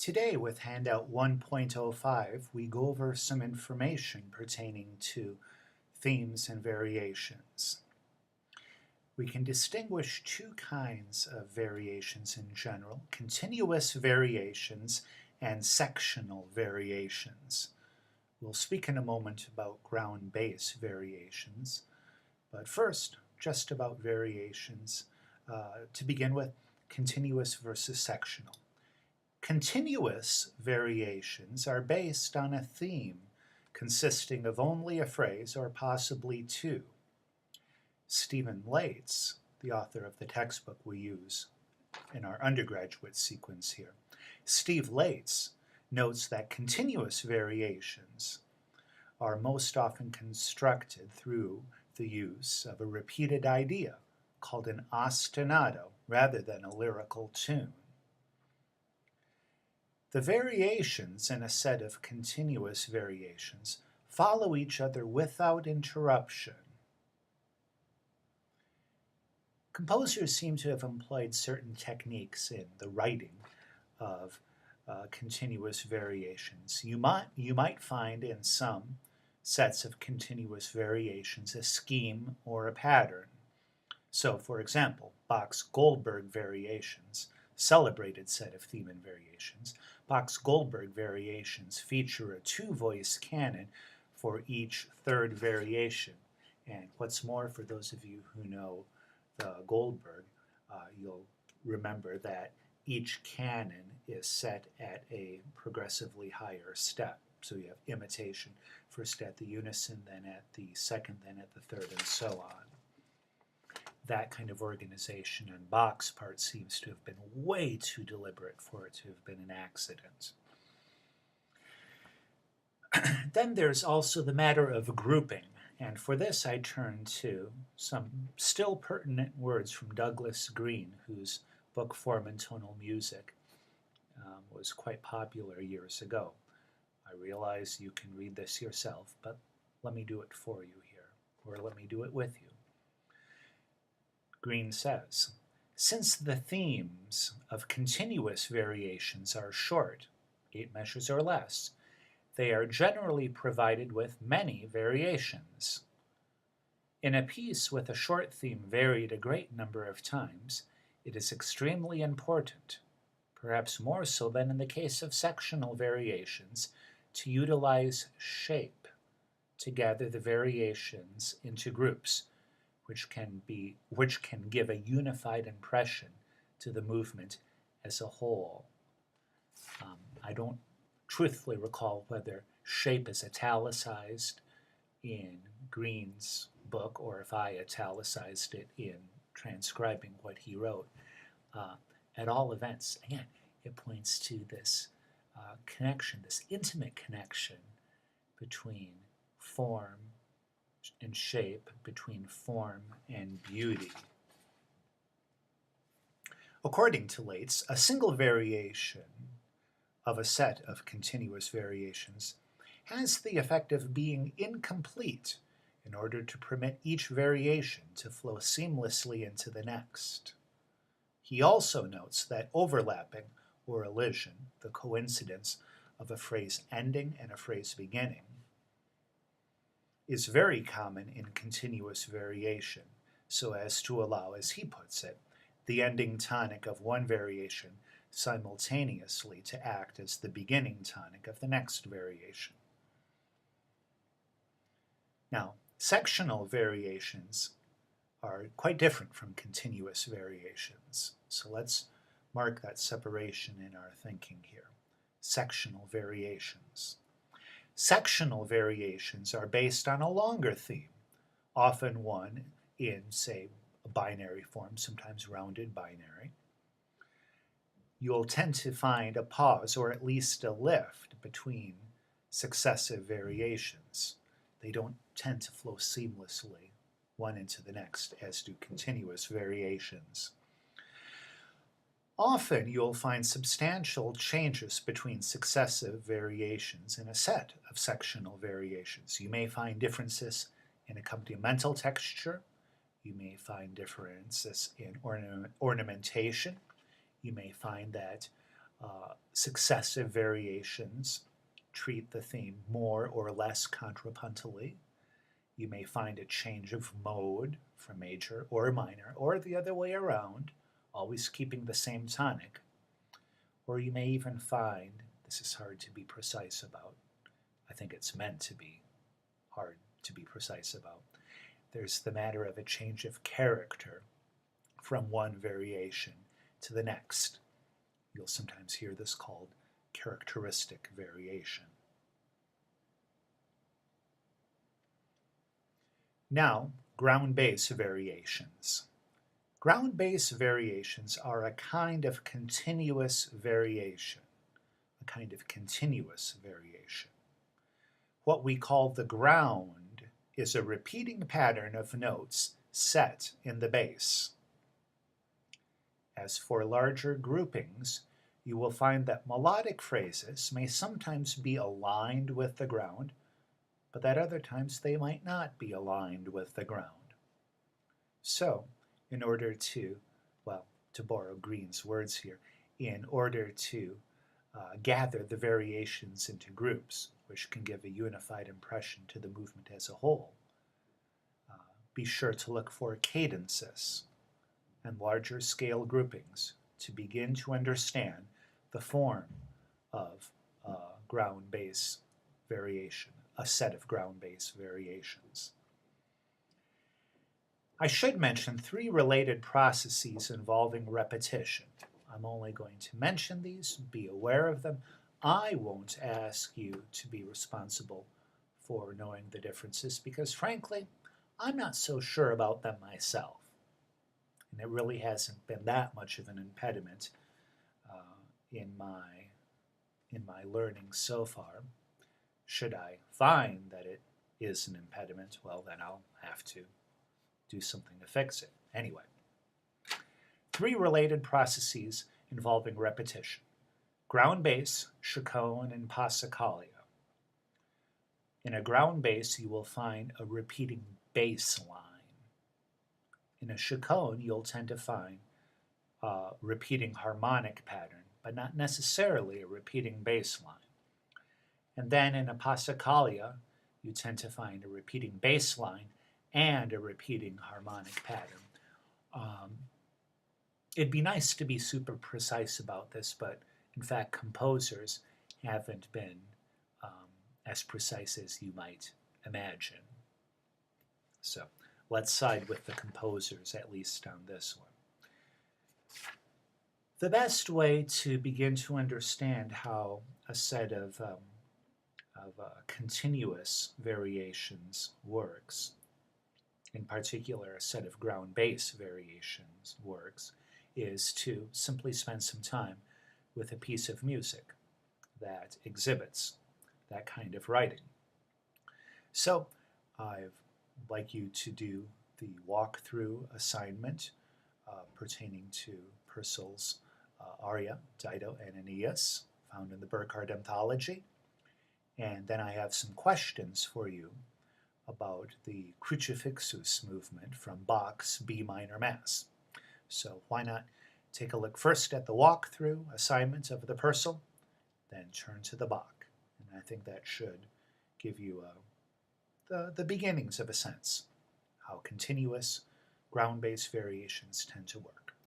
Today with handout 1.05, we go over some information pertaining to themes and variations. We can distinguish two kinds of variations in general, continuous variations and sectional variations. We'll speak in a moment about ground bass variations, but first, just about variations. To begin with, continuous versus sectional. Continuous variations are based on a theme consisting of only a phrase or possibly two. Stephen Leitz, the author of the textbook we use in our undergraduate sequence here, Steve Leitz notes that continuous variations are most often constructed through the use of a repeated idea called an ostinato rather than a lyrical tune. The variations in a set of continuous variations follow each other without interruption. Composers seem to have employed certain techniques in the writing of continuous variations. You might find in some sets of continuous variations a scheme or a pattern. So, for example, Bach's Goldberg variations, celebrated set of theme and variations. Bach's Goldberg variations feature a two-voice canon for each third variation. And what's more, for those of you who know the Goldberg, you'll remember that each canon is set at a progressively higher step. So you have imitation, first at the unison, then at the second, then at the third, and so on. That kind of organization on Bach's part seems to have been way too deliberate for it to have been an accident. Then there's also the matter of grouping, and for this I turn to some still pertinent words from Douglas Green, whose book Form and Tonal Music was quite popular years ago. I realize you can read this yourself, but let me do it for you here, or let me do it with you. Green says, since the themes of continuous variations are short, 8 measures or less, they are generally provided with many variations. In a piece with a short theme varied a great number of times, it is extremely important, perhaps more so than in the case of sectional variations, to utilize shape to gather the variations into groups, which can give a unified impression to the movement as a whole. I don't truthfully recall whether shape is italicized in Green's book or if I italicized it in transcribing what he wrote. At all events, again, it points to this connection, this intimate connection between form and shape, between form and beauty. According to Leitz, a single variation of a set of continuous variations has the effect of being incomplete in order to permit each variation to flow seamlessly into the next. He also notes that overlapping, or elision, the coincidence of a phrase ending and a phrase beginning, is very common in continuous variation, so as to allow, as he puts it, the ending tonic of one variation simultaneously to act as the beginning tonic of the next variation. Now, sectional variations are quite different from continuous variations, so let's mark that separation in our thinking here. Sectional variations. Sectional variations are based on a longer theme, often one in, say, a binary form, sometimes rounded binary. You'll tend to find a pause or at least a lift between successive variations. They don't tend to flow seamlessly one into the next as do continuous variations. Often you'll find substantial changes between successive variations in a set of sectional variations. You may find differences in accompanimental texture. You may find differences in ornamentation. You may find that Successive variations treat the theme more or less contrapuntally. You may find a change of mode from major or minor, or the other way around, always keeping the same tonic. Or you may even find, this is hard to be precise about, I think it's meant to be hard to be precise about, there's the matter of a change of character from one variation to the next. You'll sometimes hear this called characteristic variation. Now, ground bass variations. Ground bass variations are a kind of continuous variation. What we call the ground is a repeating pattern of notes set in the bass. As for larger groupings, you will find that melodic phrases may sometimes be aligned with the ground, but that other times they might not be aligned with the ground. So, in order to, well, to borrow Green's words here, in order to gather the variations into groups, which can give a unified impression to the movement as a whole, be sure to look for cadences and larger scale groupings to begin to understand the form of ground bass variation, a set of ground bass variations. I should mention 3 related processes involving repetition. I'm only going to mention these, be aware of them. I won't ask you to be responsible for knowing the differences because, frankly, I'm not so sure about them myself. And it really hasn't been that much of an impediment in my learning so far. Should I find that it is an impediment, well, then I'll have to do something to fix it. Anyway, 3 related processes involving repetition. Ground bass, chaconne, and passacaglia. In a ground bass, you will find a repeating bass line. In a chaconne, you'll tend to find a repeating harmonic pattern, but not necessarily a repeating bass line. And then in a passacaglia, you tend to find a repeating bass line and a repeating harmonic pattern. It'd be nice to be super precise about this, but in fact, composers haven't been as precise as you might imagine. So let's side with the composers, at least on this one. The best way to begin to understand how a set of continuous variations works, in particular a set of ground bass variations works, is to simply spend some time with a piece of music that exhibits that kind of writing. So I'd like you to do the walkthrough assignment pertaining to Purcell's aria, Dido and Aeneas, found in the Burckhardt Anthology. And then I have some questions for you about the Crucifixus movement from Bach's B minor Mass. So why not take a look first at the walkthrough assignment of the Purcell, then turn to the Bach. And I think that should give you the beginnings of a sense how continuous ground bass variations tend to work.